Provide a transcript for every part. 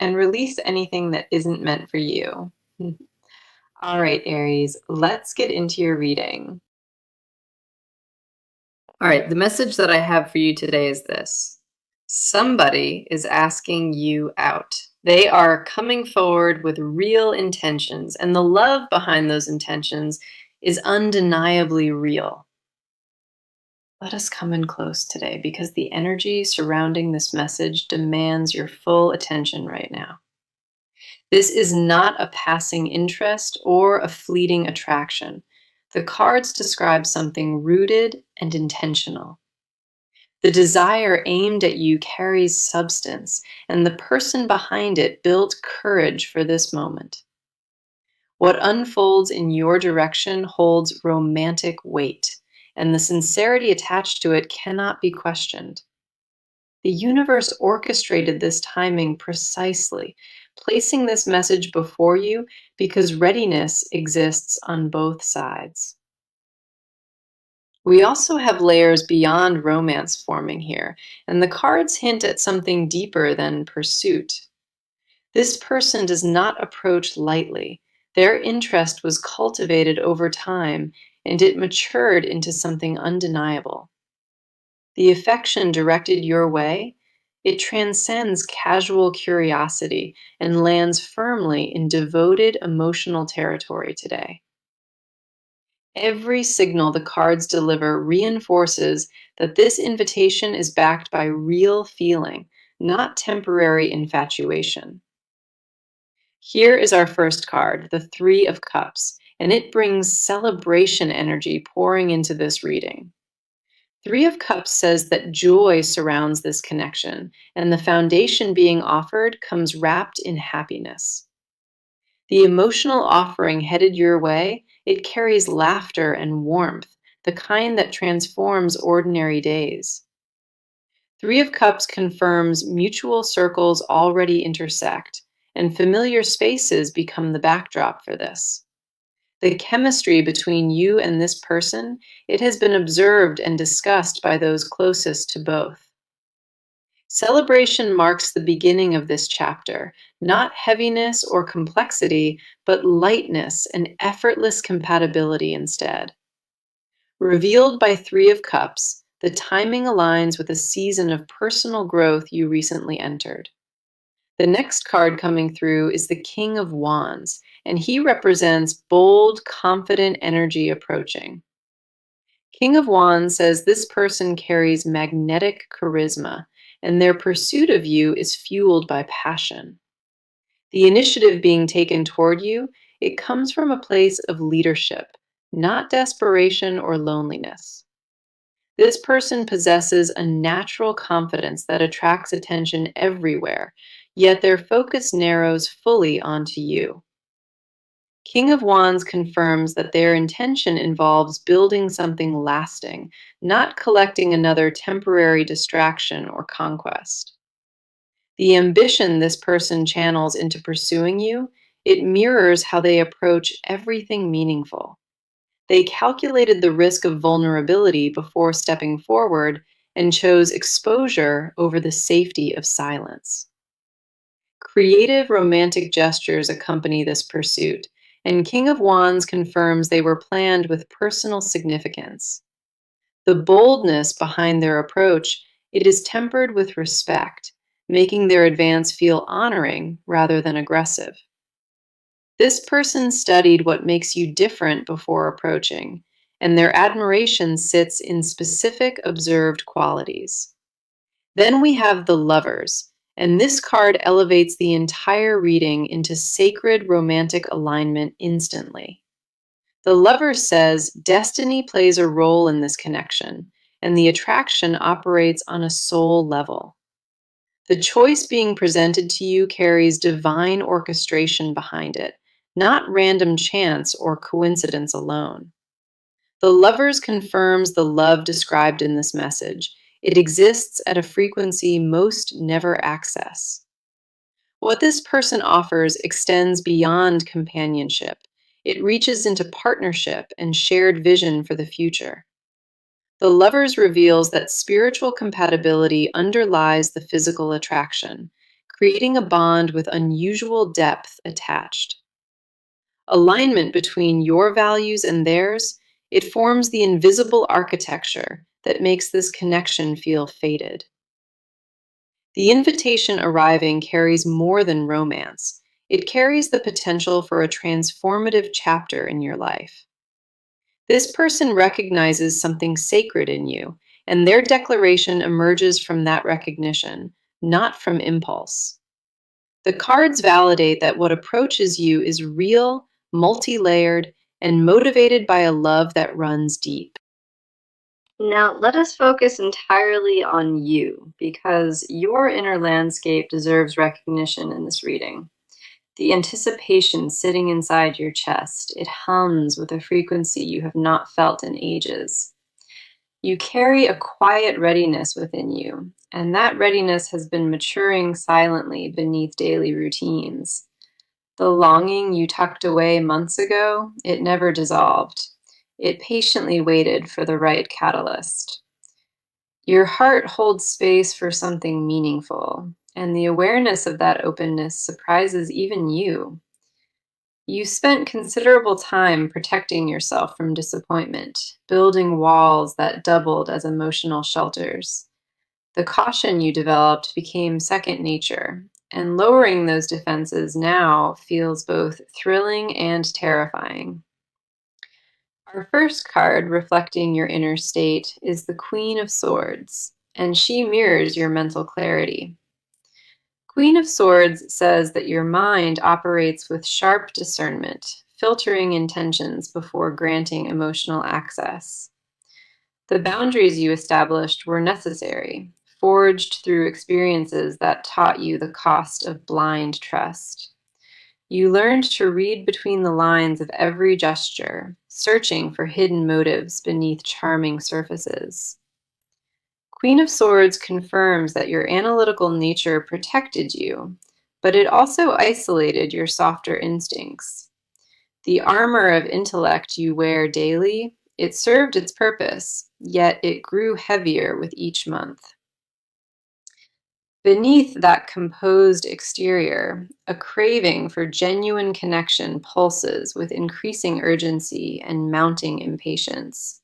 and release anything that isn't meant for you. All right, Aries, let's get into your reading. All right, the message that I have for you today is this. Somebody is asking you out. They are coming forward with real intentions, and the love behind those intentions is undeniably real. Let us come in close today because the energy surrounding this message demands your full attention right now. This is not a passing interest or a fleeting attraction. The cards describe something rooted and intentional. The desire aimed at you carries substance, and the person behind it built courage for this moment. What unfolds in your direction holds romantic weight, and the sincerity attached to it cannot be questioned. The universe orchestrated this timing precisely, placing this message before you because readiness exists on both sides. We also have layers beyond romance forming here, and the cards hint at something deeper than pursuit. This person does not approach lightly. Their interest was cultivated over time, and it matured into something undeniable. The affection directed your way, it transcends casual curiosity and lands firmly in devoted emotional territory today. Every signal the cards deliver reinforces that this invitation is backed by real feeling, not temporary infatuation. Here is our first card, the Three of Cups, and it brings celebration energy pouring into this reading. Three of Cups says that joy surrounds this connection, and the foundation being offered comes wrapped in happiness. The emotional offering headed your way, it carries laughter and warmth, the kind that transforms ordinary days. Three of Cups confirms mutual circles already intersect, and familiar spaces become the backdrop for this. The chemistry between you and this person, it has been observed and discussed by those closest to both. Celebration marks the beginning of this chapter, not heaviness or complexity, but lightness and effortless compatibility instead. Revealed by Three of Cups, the timing aligns with a season of personal growth you recently entered. The next card coming through is the King of Wands, and he represents bold, confident energy approaching. King of Wands says this person carries magnetic charisma, and their pursuit of you is fueled by passion. The initiative being taken toward you, it comes from a place of leadership, not desperation or loneliness. This person possesses a natural confidence that attracts attention everywhere, yet their focus narrows fully onto you. King of Wands confirms that their intention involves building something lasting, not collecting another temporary distraction or conquest. The ambition this person channels into pursuing you, it mirrors how they approach everything meaningful. They calculated the risk of vulnerability before stepping forward and chose exposure over the safety of silence. Creative romantic gestures accompany this pursuit, and King of Wands confirms they were planned with personal significance. The boldness behind their approach, it is tempered with respect, making their advance feel honoring rather than aggressive. This person studied what makes you different before approaching, and their admiration sits in specific observed qualities. Then we have the Lovers, and this card elevates the entire reading into sacred romantic alignment instantly. The Lover says destiny plays a role in this connection, and the attraction operates on a soul level. The choice being presented to you carries divine orchestration behind it, not random chance or coincidence alone. The Lovers confirms the love described in this message. It exists at a frequency most never access. What this person offers extends beyond companionship. It reaches into partnership and shared vision for the future. The Lovers reveals that spiritual compatibility underlies the physical attraction, creating a bond with unusual depth attached. Alignment between your values and theirs, it forms the invisible architecture that makes this connection feel fated. The invitation arriving carries more than romance. It carries the potential for a transformative chapter in your life. This person recognizes something sacred in you, and their declaration emerges from that recognition, not from impulse. The cards validate that what approaches you is real, multi layered, and motivated by a love that runs deep. Now, let us focus entirely on you, because your inner landscape deserves recognition in this reading. The anticipation sitting inside your chest, it hums with a frequency you have not felt in ages. You carry a quiet readiness within you, and that readiness has been maturing silently beneath daily routines. The longing you tucked away months ago, it never dissolved. It patiently waited for the right catalyst. Your heart holds space for something meaningful, and the awareness of that openness surprises even you. You spent considerable time protecting yourself from disappointment, building walls that doubled as emotional shelters. The caution you developed became second nature, and lowering those defenses now feels both thrilling and terrifying. Our first card reflecting your inner state is the Queen of Swords, and she mirrors your mental clarity. Queen of Swords says that your mind operates with sharp discernment, filtering intentions before granting emotional access. The boundaries you established were necessary, forged through experiences that taught you the cost of blind trust. You learned to read between the lines of every gesture, searching for hidden motives beneath charming surfaces. Queen of Swords confirms that your analytical nature protected you, but it also isolated your softer instincts. The armor of intellect you wear daily, it served its purpose, yet it grew heavier with each month. Beneath that composed exterior, a craving for genuine connection pulses with increasing urgency and mounting impatience.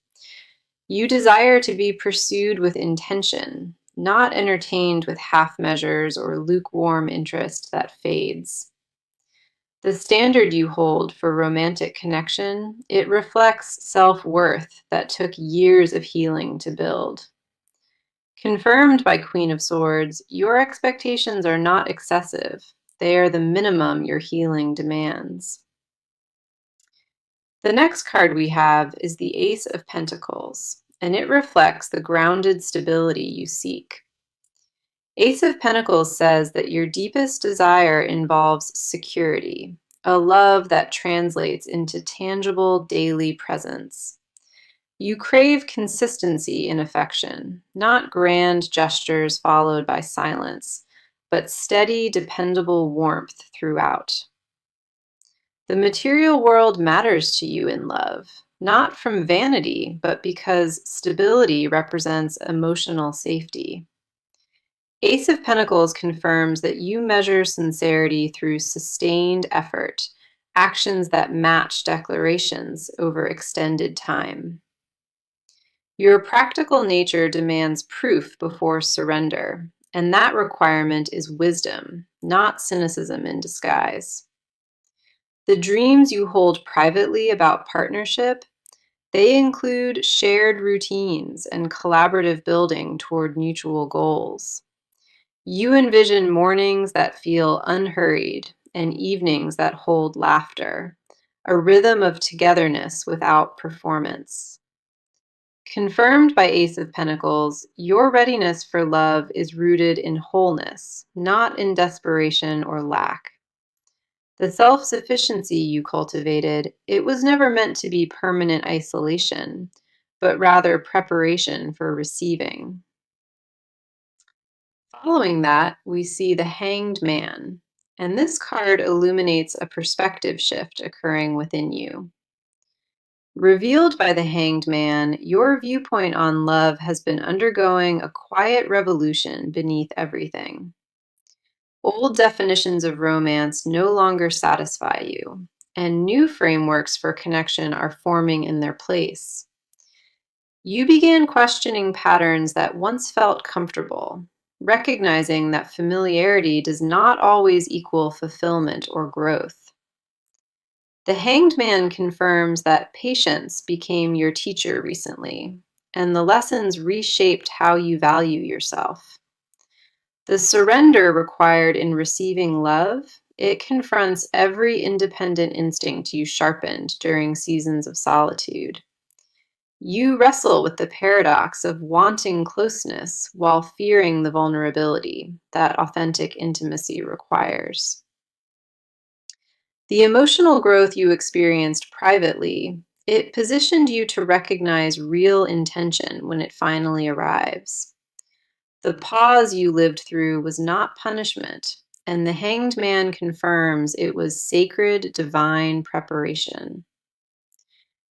You desire to be pursued with intention, not entertained with half measures or lukewarm interest that fades. The standard you hold for romantic connection, it reflects self-worth that took years of healing to build. Confirmed by Queen of Swords, your expectations are not excessive. They are the minimum your healing demands. The next card we have is the Ace of Pentacles, and it reflects the grounded stability you seek. Ace of Pentacles says that your deepest desire involves security, a love that translates into tangible daily presence. You crave consistency in affection, not grand gestures followed by silence, but steady, dependable warmth throughout. The material world matters to you in love, not from vanity, but because stability represents emotional safety. Ace of Pentacles confirms that you measure sincerity through sustained effort, actions that match declarations over extended time. Your practical nature demands proof before surrender, and that requirement is wisdom, not cynicism in disguise. The dreams you hold privately about partnership, they include shared routines and collaborative building toward mutual goals. You envision mornings that feel unhurried and evenings that hold laughter, a rhythm of togetherness without performance. Confirmed by Ace of Pentacles, your readiness for love is rooted in wholeness, not in desperation or lack. The self-sufficiency you cultivated, it was never meant to be permanent isolation, but rather preparation for receiving. Following that, we see the Hanged Man, and this card illuminates a perspective shift occurring within you. Revealed by the Hanged Man, your viewpoint on love has been undergoing a quiet revolution beneath everything. Old definitions of romance no longer satisfy you, and new frameworks for connection are forming in their place. You began questioning patterns that once felt comfortable, recognizing that familiarity does not always equal fulfillment or growth. The Hanged Man confirms that patience became your teacher recently, and the lessons reshaped how you value yourself. The surrender required in receiving love, it confronts every independent instinct you sharpened during seasons of solitude. You wrestle with the paradox of wanting closeness while fearing the vulnerability that authentic intimacy requires. The emotional growth you experienced privately, it positioned you to recognize real intention when it finally arrives. The pause you lived through was not punishment, and the Hanged Man confirms it was sacred, divine preparation.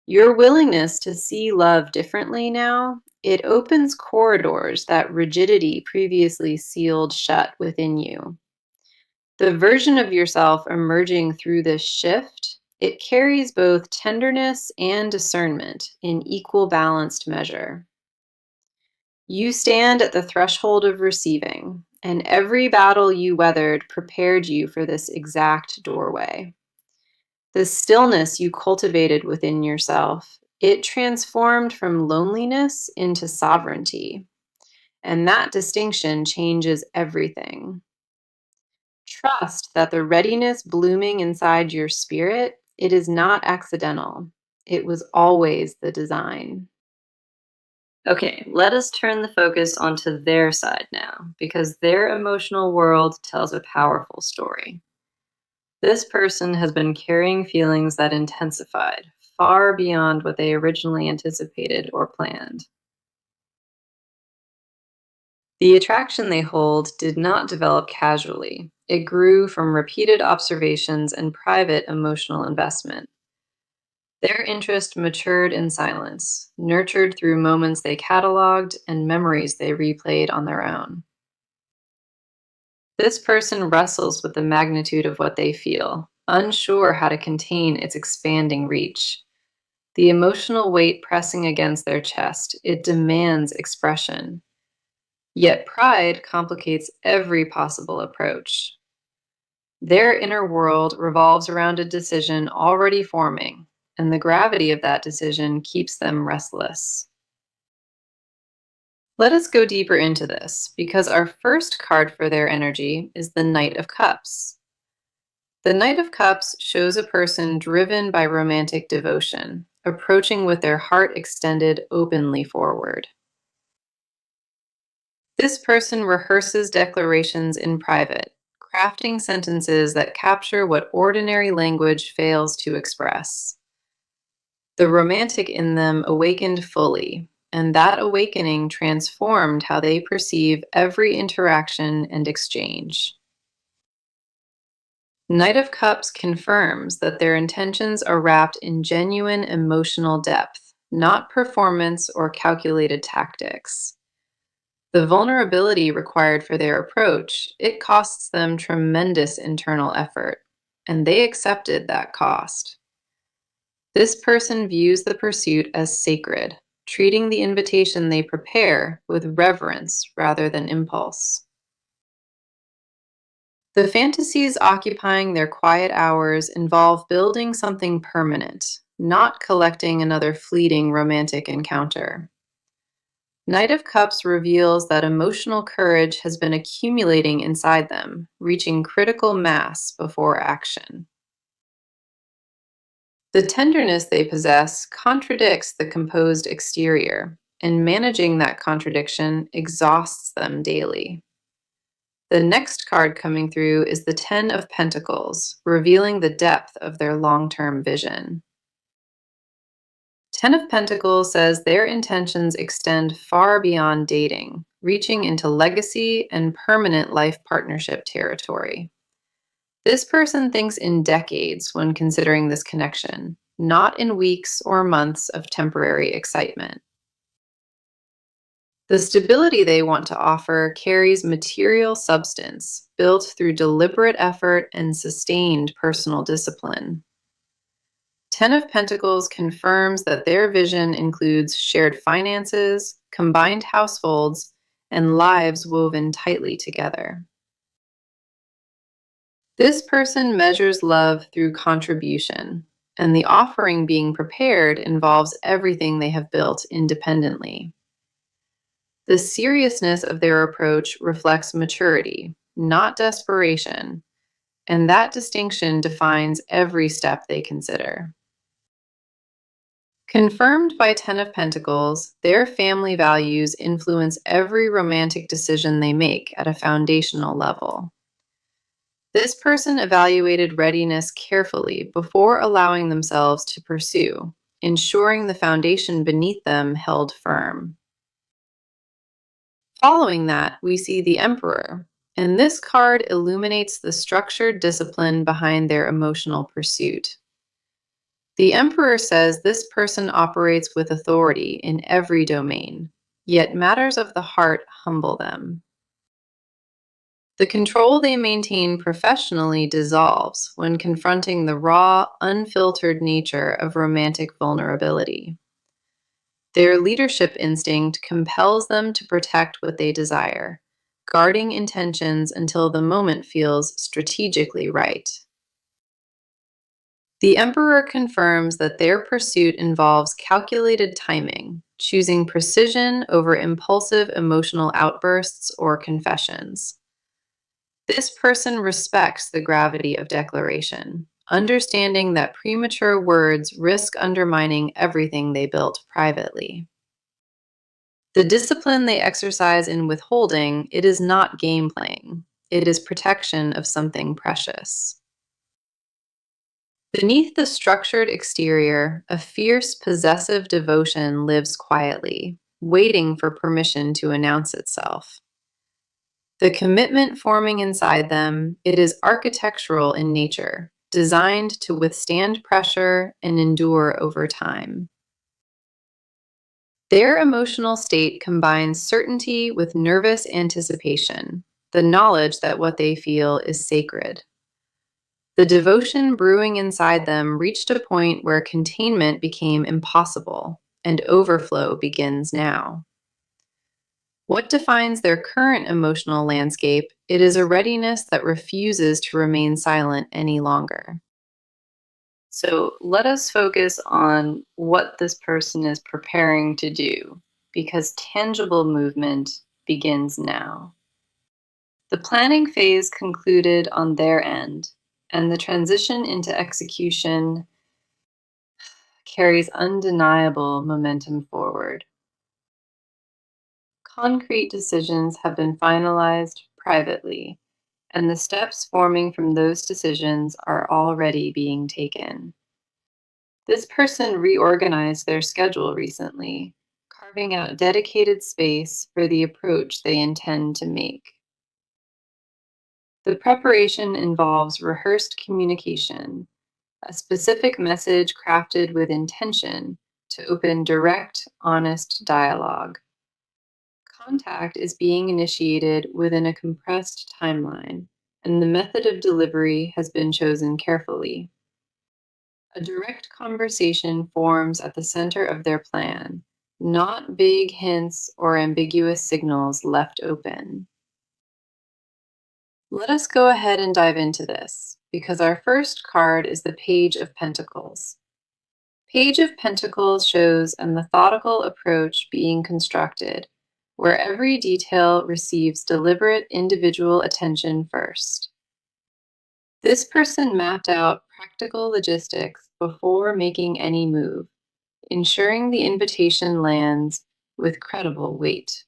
Your willingness to see love differently now, it opens corridors that rigidity previously sealed shut within you. The version of yourself emerging through this shift, it carries both tenderness and discernment in equal balanced measure. You stand at the threshold of receiving, and every battle you weathered prepared you for this exact doorway. The stillness you cultivated within yourself, it transformed from loneliness into sovereignty, and that distinction changes everything. Trust that the readiness blooming inside your spirit, it is not accidental. It was always the design. Okay, let us turn the focus onto their side now, because their emotional world tells a powerful story. This person has been carrying feelings that intensified, far beyond what they originally anticipated or planned. The attraction they hold did not develop casually. It grew from repeated observations and private emotional investment. Their interest matured in silence, nurtured through moments they cataloged and memories they replayed on their own. This person wrestles with the magnitude of what they feel, unsure how to contain its expanding reach. The emotional weight pressing against their chest, it demands expression. Yet pride complicates every possible approach. Their inner world revolves around a decision already forming, and the gravity of that decision keeps them restless. Let us go deeper into this, because our first card for their energy is the Knight of Cups. The Knight of Cups shows a person driven by romantic devotion, approaching with their heart extended openly forward. This person rehearses declarations in private, crafting sentences that capture what ordinary language fails to express. The romantic in them awakened fully, and that awakening transformed how they perceive every interaction and exchange. Knight of Cups confirms that their intentions are wrapped in genuine emotional depth, not performance or calculated tactics. The vulnerability required for their approach, it costs them tremendous internal effort, and they accepted that cost. This person views the pursuit as sacred, treating the invitation they prepare with reverence rather than impulse. The fantasies occupying their quiet hours involve building something permanent, not collecting another fleeting romantic encounter. Knight of Cups reveals that emotional courage has been accumulating inside them, reaching critical mass before action. The tenderness they possess contradicts the composed exterior, and managing that contradiction exhausts them daily. The next card coming through is the Ten of Pentacles, revealing the depth of their long-term vision. Ten of Pentacles says their intentions extend far beyond dating, reaching into legacy and permanent life partnership territory. This person thinks in decades when considering this connection, not in weeks or months of temporary excitement. The stability they want to offer carries material substance, built through deliberate effort and sustained personal discipline. Ten of Pentacles confirms that their vision includes shared finances, combined households, and lives woven tightly together. This person measures love through contribution, and the offering being prepared involves everything they have built independently. The seriousness of their approach reflects maturity, not desperation, and that distinction defines every step they consider. Confirmed by Ten of Pentacles, their family values influence every romantic decision they make at a foundational level. This person evaluated readiness carefully before allowing themselves to pursue, ensuring the foundation beneath them held firm. Following that, we see the Emperor, and this card illuminates the structured discipline behind their emotional pursuit. The Emperor says this person operates with authority in every domain, yet matters of the heart humble them. The control they maintain professionally dissolves when confronting the raw, unfiltered nature of romantic vulnerability. Their leadership instinct compels them to protect what they desire, guarding intentions until the moment feels strategically right. The Emperor confirms that their pursuit involves calculated timing, choosing precision over impulsive emotional outbursts or confessions. This person respects the gravity of declaration, understanding that premature words risk undermining everything they built privately. The discipline they exercise in withholding, it is not game playing. It is protection of something precious. Beneath the structured exterior, a fierce, possessive devotion lives quietly, waiting for permission to announce itself. The commitment forming inside them, it is architectural in nature, designed to withstand pressure and endure over time. Their emotional state combines certainty with nervous anticipation, the knowledge that what they feel is sacred. The devotion brewing inside them reached a point where containment became impossible, and overflow begins now. What defines their current emotional landscape? It is a readiness that refuses to remain silent any longer. So let us focus on what this person is preparing to do, because tangible movement begins now. The planning phase concluded on their end, and the transition into execution carries undeniable momentum forward. Concrete decisions have been finalized privately, and the steps forming from those decisions are already being taken. This person reorganized their schedule recently, carving out dedicated space for the approach they intend to make. The preparation involves rehearsed communication, a specific message crafted with intention to open direct, honest dialogue. Contact is being initiated within a compressed timeline, and the method of delivery has been chosen carefully. A direct conversation forms at the center of their plan, not vague hints or ambiguous signals left open. Let us go ahead and dive into this, because our first card is the Page of Pentacles. Page of Pentacles shows a methodical approach being constructed, where every detail receives deliberate individual attention first. This person mapped out practical logistics before making any move, ensuring the invitation lands with credible weight.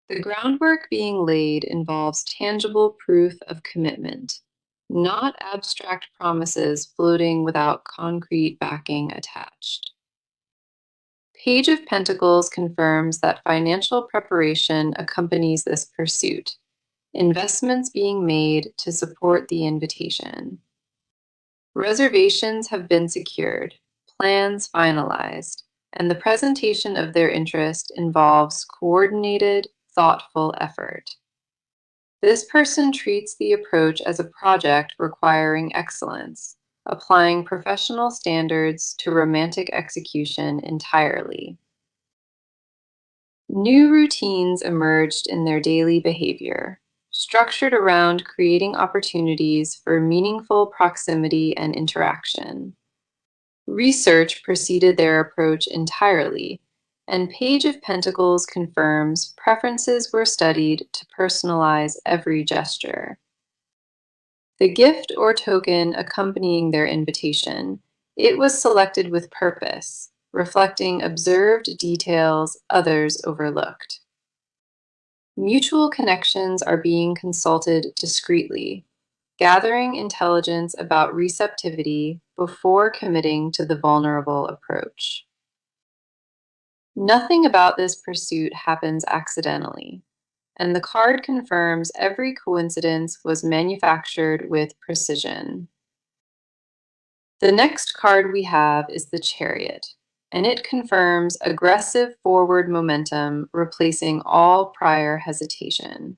The groundwork being laid involves tangible proof of commitment, not abstract promises floating without concrete backing attached. Page of Pentacles confirms that financial preparation accompanies this pursuit, investments being made to support the invitation. Reservations have been secured, plans finalized, and the presentation of their interest involves coordinated, thoughtful effort. This person treats the approach as a project requiring excellence, applying professional standards to romantic execution entirely. New routines emerged in their daily behavior, structured around creating opportunities for meaningful proximity and interaction. Research preceded their approach entirely, and Page of Pentacles confirms preferences were studied to personalize every gesture. The gift or token accompanying their invitation, it was selected with purpose, reflecting observed details others overlooked. Mutual connections are being consulted discreetly, gathering intelligence about receptivity before committing to the vulnerable approach. Nothing about this pursuit happens accidentally, and the card confirms every coincidence was manufactured with precision. The next card we have is the Chariot, and it confirms aggressive forward momentum, replacing all prior hesitation.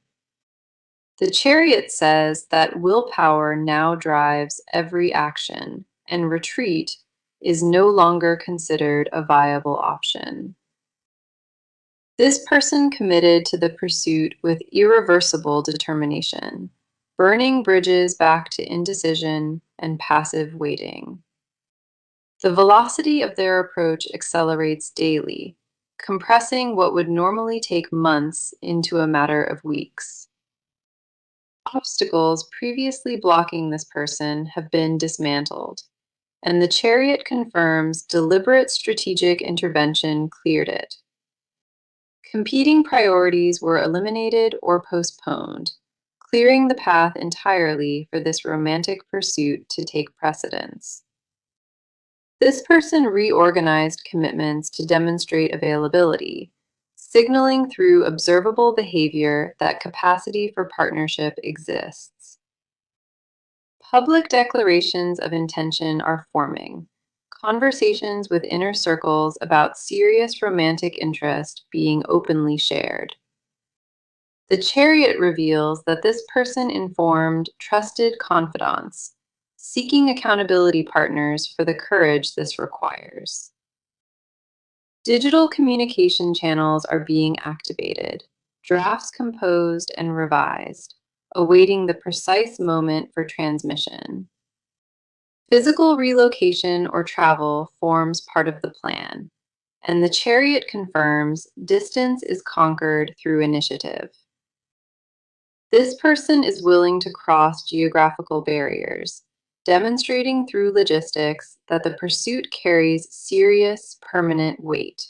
The Chariot says that willpower now drives every action, and retreat is no longer considered a viable option. This person committed to the pursuit with irreversible determination, burning bridges back to indecision and passive waiting. The velocity of their approach accelerates daily, compressing what would normally take months into a matter of weeks. Obstacles previously blocking this person have been dismantled, and the Chariot confirms deliberate strategic intervention cleared it. Competing priorities were eliminated or postponed, clearing the path entirely for this romantic pursuit to take precedence. This person reorganized commitments to demonstrate availability, signaling through observable behavior that capacity for partnership exists. Public declarations of intention are forming, conversations with inner circles about serious romantic interest being openly shared. The Chariot reveals that this person informed trusted confidants, seeking accountability partners for the courage this requires. Digital communication channels are being activated, drafts composed and revised, awaiting the precise moment for transmission. Physical relocation or travel forms part of the plan, and the Chariot confirms distance is conquered through initiative. This person is willing to cross geographical barriers, demonstrating through logistics that the pursuit carries serious, permanent weight.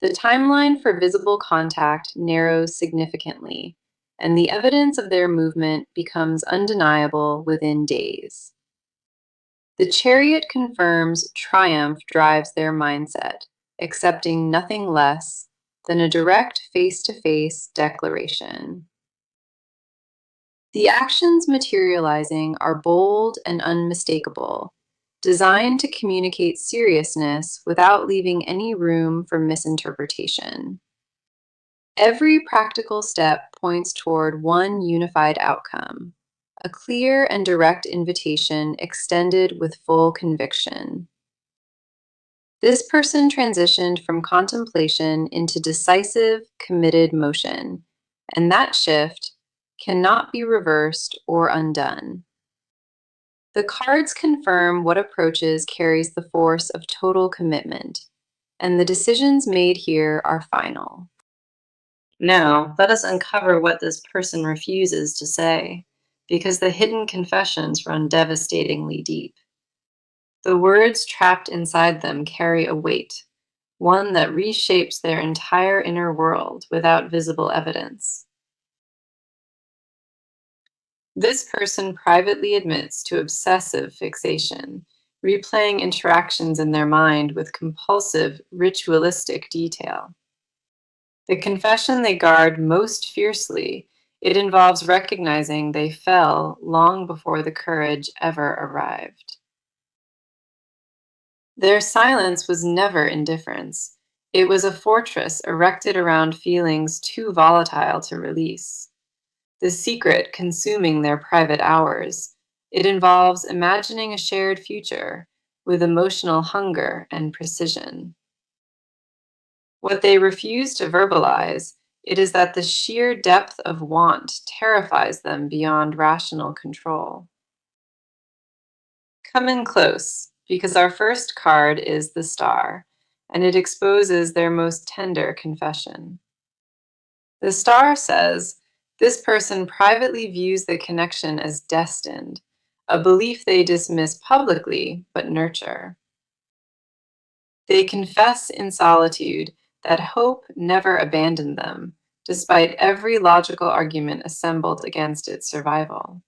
The timeline for visible contact narrows significantly, and the evidence of their movement becomes undeniable within days. The Chariot confirms triumph drives their mindset, accepting nothing less than a direct face-to-face declaration. The actions materializing are bold and unmistakable, designed to communicate seriousness without leaving any room for misinterpretation. Every practical step points toward one unified outcome, a clear and direct invitation extended with full conviction. This person transitioned from contemplation into decisive, committed motion, and that shift cannot be reversed or undone. The cards confirm what approaches carries the force of total commitment, and the decisions made here are final. Now, let us uncover what this person refuses to say, because the hidden confessions run devastatingly deep. The words trapped inside them carry a weight, one that reshapes their entire inner world without visible evidence. This person privately admits to obsessive fixation, replaying interactions in their mind with compulsive, ritualistic detail. The confession they guard most fiercely, it involves recognizing they fell long before the courage ever arrived. Their silence was never indifference. It was a fortress erected around feelings too volatile to release. The secret consuming their private hours. It involves imagining a shared future with emotional hunger and precision. What they refuse to verbalize, it is that the sheer depth of want terrifies them beyond rational control. Come in close, because our first card is the star, and it exposes their most tender confession. The star says, this person privately views the connection as destined, a belief they dismiss publicly but nurture. They confess in solitude that hope never abandoned them, despite every logical argument assembled against its survival.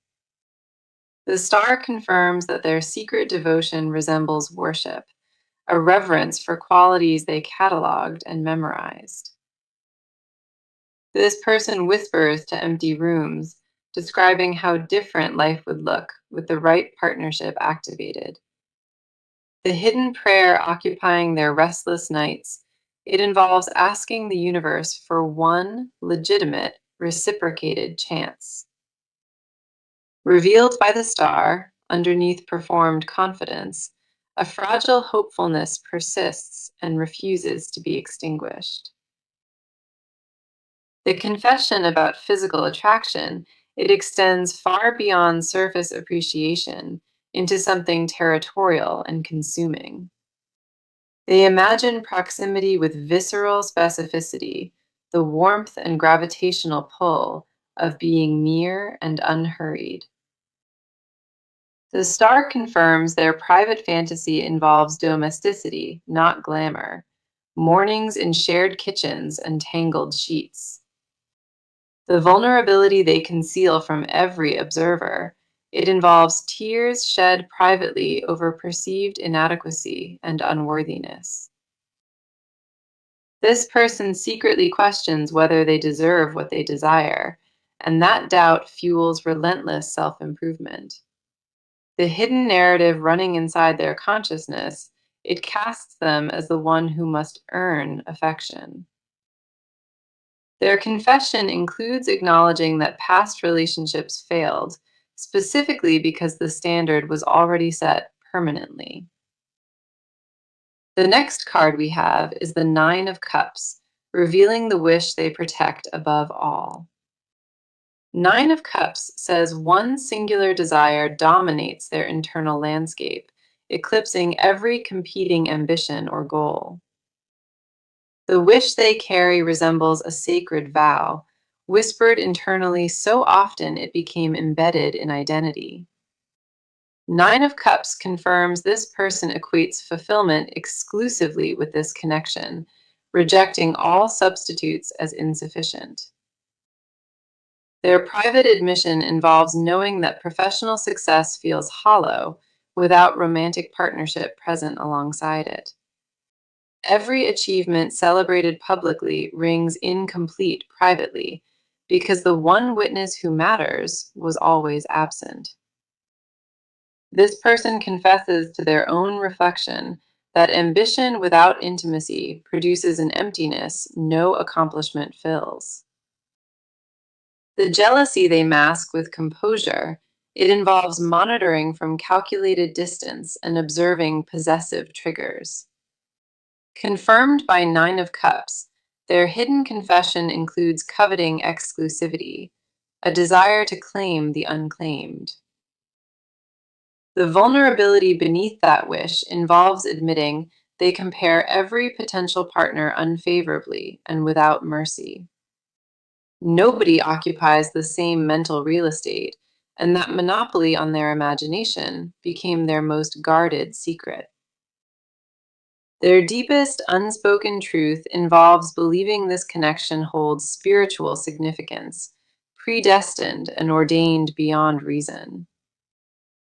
The star confirms that their secret devotion resembles worship, a reverence for qualities they cataloged and memorized. This person whispers to empty rooms, describing how different life would look with the right partnership activated. The hidden prayer occupying their restless nights, it involves asking the universe for one legitimate, reciprocated chance. Revealed by the star, underneath performed confidence, a fragile hopefulness persists and refuses to be extinguished. The confession about physical attraction, it extends far beyond surface appreciation into something territorial and consuming. They imagine proximity with visceral specificity, the warmth and gravitational pull of being near and unhurried. The star confirms their private fantasy involves domesticity, not glamour, mornings in shared kitchens and tangled sheets. The vulnerability they conceal from every observer, it involves tears shed privately over perceived inadequacy and unworthiness. This person secretly questions whether they deserve what they desire, and that doubt fuels relentless self-improvement. The hidden narrative running inside their consciousness, it casts them as the one who must earn affection. Their confession includes acknowledging that past relationships failed, specifically because the standard was already set permanently. The next card we have is the Nine of Cups, revealing the wish they protect above all. Nine of Cups says one singular desire dominates their internal landscape, eclipsing every competing ambition or goal. The wish they carry resembles a sacred vow, whispered internally so often it became embedded in identity. Nine of Cups confirms this person equates fulfillment exclusively with this connection, rejecting all substitutes as insufficient. Their private admission involves knowing that professional success feels hollow without romantic partnership present alongside it. Every achievement celebrated publicly rings incomplete privately because the one witness who matters was always absent. This person confesses to their own reflection that ambition without intimacy produces an emptiness no accomplishment fills. The jealousy they mask with composure, it involves monitoring from calculated distance and observing possessive triggers. Confirmed by Nine of Cups, their hidden confession includes coveting exclusivity, a desire to claim the unclaimed. The vulnerability beneath that wish involves admitting they compare every potential partner unfavorably and without mercy. Nobody occupies the same mental real estate, and that monopoly on their imagination became their most guarded secret. Their deepest unspoken truth involves believing this connection holds spiritual significance, predestined and ordained beyond reason.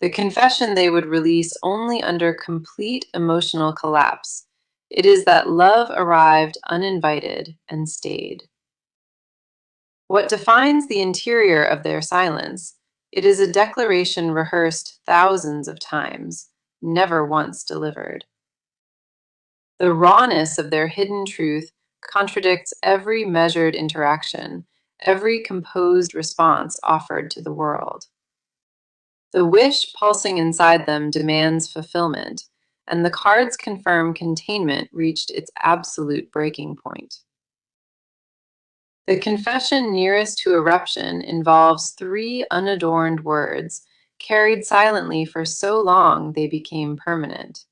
The confession they would release only under complete emotional collapse. It is that love arrived uninvited and stayed. What defines the interior of their silence, it is a declaration rehearsed thousands of times, never once delivered. The rawness of their hidden truth contradicts every measured interaction, every composed response offered to the world. The wish pulsing inside them demands fulfillment, and the cards confirm containment reached its absolute breaking point. The confession nearest to eruption involves three unadorned words, carried silently for so long they became permanent.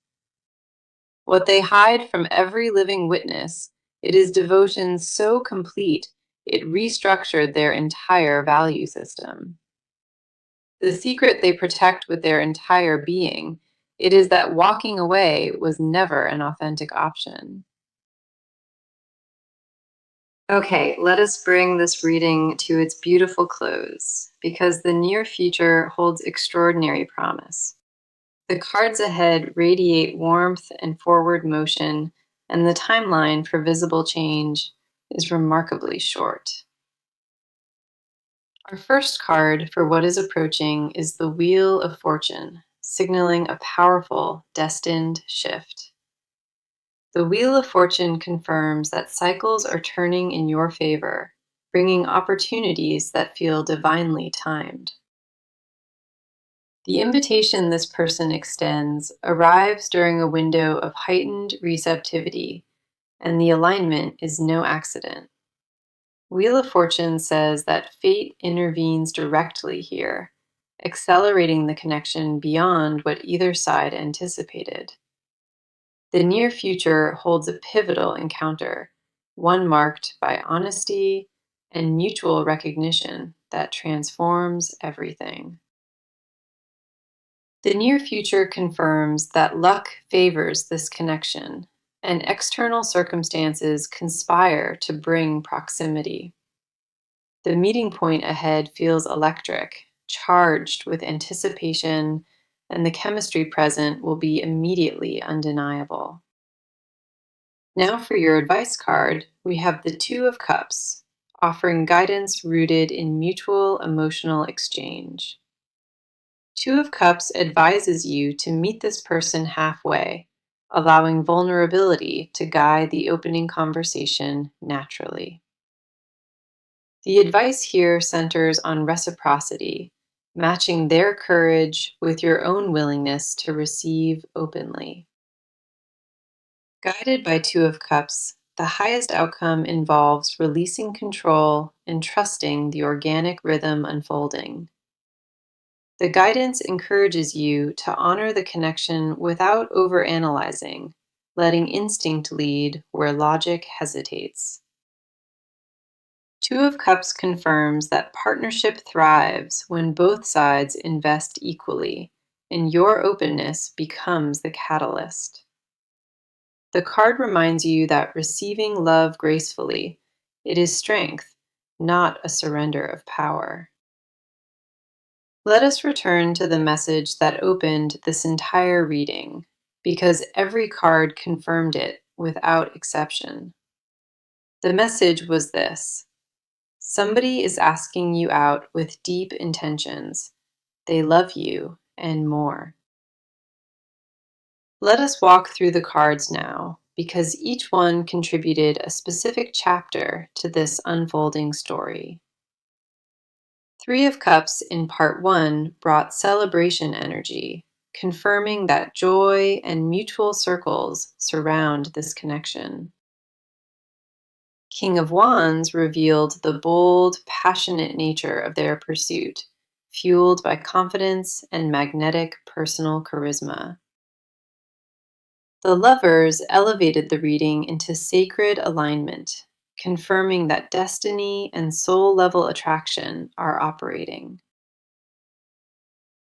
What they hide from every living witness, it is devotion so complete it restructured their entire value system. The secret they protect with their entire being, it is that walking away was never an authentic option. Okay, let us bring this reading to its beautiful close, because the near future holds extraordinary promise. The cards ahead radiate warmth and forward motion, and the timeline for visible change is remarkably short. Our first card for what is approaching is the Wheel of Fortune, signaling a powerful, destined shift. The Wheel of Fortune confirms that cycles are turning in your favor, bringing opportunities that feel divinely timed. The invitation this person extends arrives during a window of heightened receptivity, and the alignment is no accident. Wheel of Fortune says that fate intervenes directly here, accelerating the connection beyond what either side anticipated. The near future holds a pivotal encounter, one marked by honesty and mutual recognition that transforms everything. The near future confirms that luck favors this connection, and external circumstances conspire to bring proximity. The meeting point ahead feels electric, charged with anticipation, and the chemistry present will be immediately undeniable. Now, for your advice card, we have the Two of Cups, offering guidance rooted in mutual emotional exchange. Two of Cups advises you to meet this person halfway, allowing vulnerability to guide the opening conversation naturally. The advice here centers on reciprocity, matching their courage with your own willingness to receive openly. Guided by Two of Cups, the highest outcome involves releasing control and trusting the organic rhythm unfolding. The guidance encourages you to honor the connection without overanalyzing, letting instinct lead where logic hesitates. Two of Cups confirms that partnership thrives when both sides invest equally, and your openness becomes the catalyst. The card reminds you that receiving love gracefully, it is strength, not a surrender of power. Let us return to the message that opened this entire reading, because every card confirmed it without exception. The message was this: somebody is asking you out with deep intentions. They love you and more. Let us walk through the cards now, because each one contributed a specific chapter to this unfolding story. Three of Cups in part one brought celebration energy, confirming that joy and mutual circles surround this connection. King of Wands revealed the bold, passionate nature of their pursuit, fueled by confidence and magnetic personal charisma. The Lovers elevated the reading into sacred alignment, confirming that destiny and soul level attraction are operating.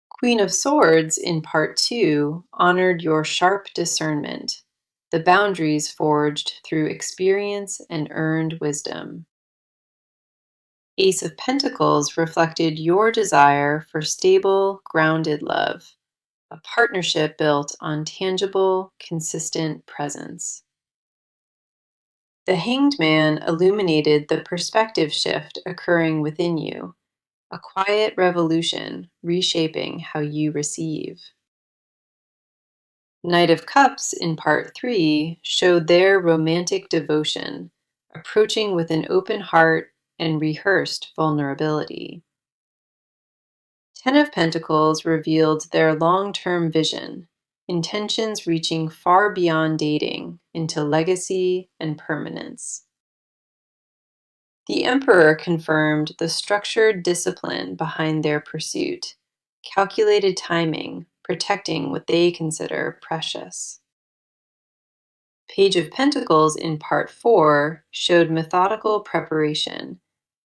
Queen of Swords in part two honored your sharp discernment, the boundaries forged through experience and earned wisdom. Ace of Pentacles reflected your desire for stable, grounded love, a partnership built on tangible, consistent presence. The Hanged Man illuminated the perspective shift occurring within you, a quiet revolution reshaping how you receive. Knight of Cups in part 3 showed their romantic devotion, approaching with an open heart and rehearsed vulnerability. Ten of Pentacles revealed their long-term vision, intentions reaching far beyond dating into legacy and permanence. The Emperor confirmed the structured discipline behind their pursuit, calculated timing, protecting what they consider precious. Page of Pentacles in part 4 showed methodical preparation,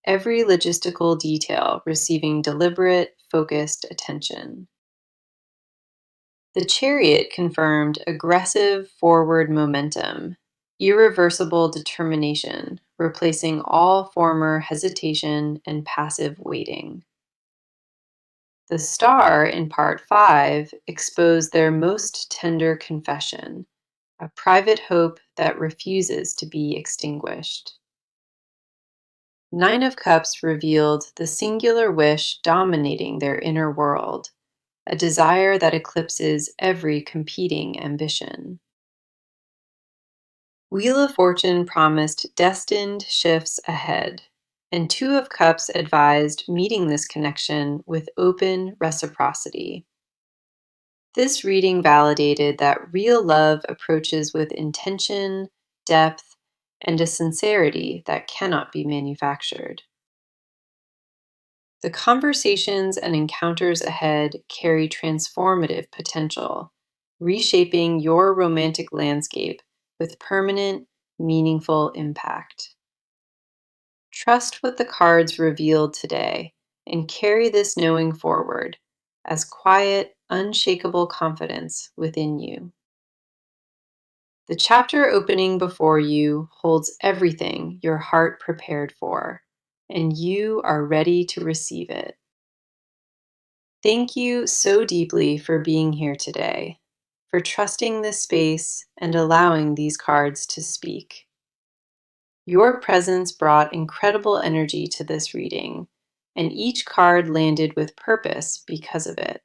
every logistical detail receiving deliberate, focused attention. The Chariot confirmed aggressive forward momentum, irreversible determination, replacing all former hesitation and passive waiting. The Star in part 5 exposed their most tender confession, a private hope that refuses to be extinguished. Nine of Cups revealed the singular wish dominating their inner world, a desire that eclipses every competing ambition. Wheel of Fortune promised destined shifts ahead, and Two of Cups advised meeting this connection with open reciprocity. This reading validated that real love approaches with intention, depth, and a sincerity that cannot be manufactured. The conversations and encounters ahead carry transformative potential, reshaping your romantic landscape with permanent, meaningful impact. Trust what the cards revealed today and carry this knowing forward as quiet, unshakable confidence within you. The chapter opening before you holds everything your heart prepared for, and you are ready to receive it. Thank you so deeply for being here today, for trusting this space and allowing these cards to speak. Your presence brought incredible energy to this reading, and each card landed with purpose because of it.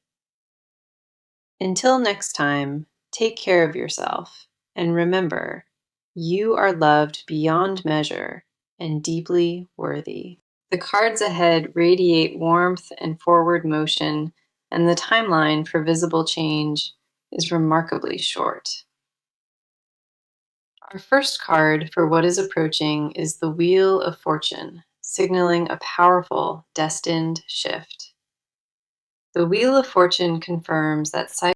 Until next time, take care of yourself, and remember, you are loved beyond measure and deeply worthy. The cards ahead radiate warmth and forward motion, and the timeline for visible change is remarkably short. Our first card for what is approaching is the Wheel of Fortune, signaling a powerful, destined shift. The Wheel of Fortune confirms that